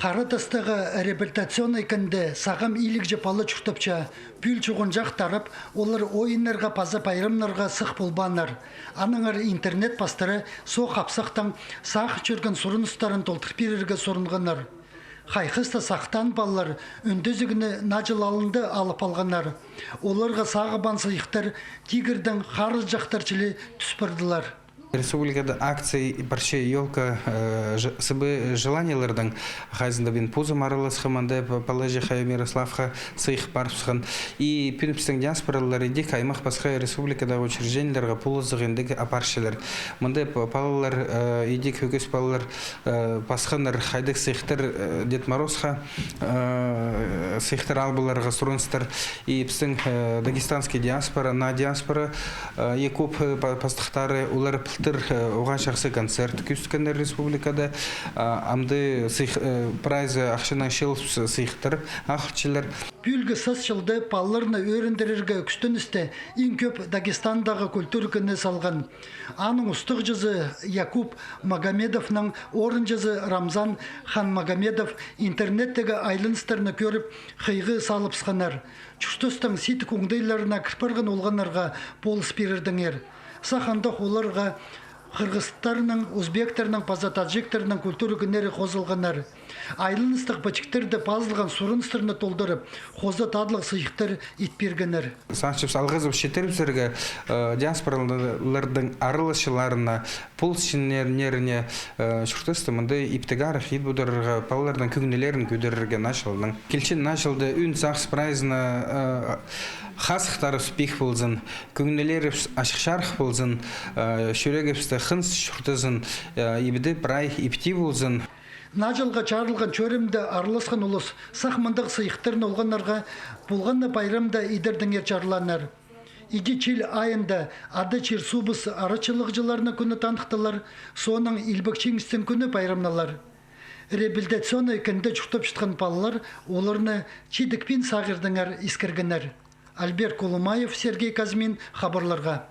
Харатастағы реабилитационный кінде сағам илік жепалы чүктіпча, бүл чуғын жақтарып, олар ойынларға паза пайрымларға сық болбанар. Аныңар интернет пастыры со қапсақтан сақ жүрген сұрын ұстарын толтыр берерге сұрынғанар. Қайқыста сақтан балалар үндізігіні начал алынды алып алғанар. Оларға сағы бансыйықтар тигірдің қарыз жақтарчылы түспірділар. Республикада акции парче елка сыбы желаниялардан хайзында бин пузы марылыс хаманды положи хай Мирославха сыйх парпсхан и пинпстен диаспоралар иди каймах пасха республикада учрежденияларга пулызыгындык апаршылар. Мындай палалар иди көкөс палалар пасханар хайдык сыйхтар Дед Морозха сыйхтар албыларга сурунстар и пстен дагестанский диаспора на диаспора Якуб пастахтары улар оған шақсы концерт күсткендер республикада амды прайзы ақшынан шыл сыйықтыр ақчылар. Бүлгі сыз жылды палларына өріндерерге күстін істе ең көп Дагестандағы культур күні салған. Аның ұстық жүзі Якуб Магомедовның орын жүзі Рамзан Хан Магомедов интернеттегі айлыныстарыны көріп қиғы салып сқанар. Чүштістің сит көңдейлеріне кірпірген олғанарға болыс берірдіңер. Сахандық оларға қырғызстарының, өзбектерінің, таджиктерінің культура күнері қозылғанар. Айлыныстық бачықтерді пазылған сұрыныстырыны толдырып, қозы тадлық сыйықтар итпергенер. Санчев алғызып шетеріпсерге диаспоралардың арылышыларына, пул шинеріне шұртысты мұнды иптегарық итбудырға палылардың күгнелерін көдерерге нашылының. Келчен нашылды үн сақс прайзына хасықтары спих болзын, күгнелері ашықшарық болзын, шөрегепсті қынс шұртызын, ебіді прай ипти болзын. Нажылға чарылған чөрімді арылысқан ұлыс сақмандық сыйықтырын олғанарға болғанны байрамда идердіңер чарланар. Иги чил айында ады чир субыс арычылық жыларына күні танықтылар, соның илбікчеңістің күні байрамналар. Реабилитационный кінде жүктіп шытқан балалар оларны чидікпен сағырдыңар искіргінер. Альберт Колумаев, Сергей Казмин, хабарларға.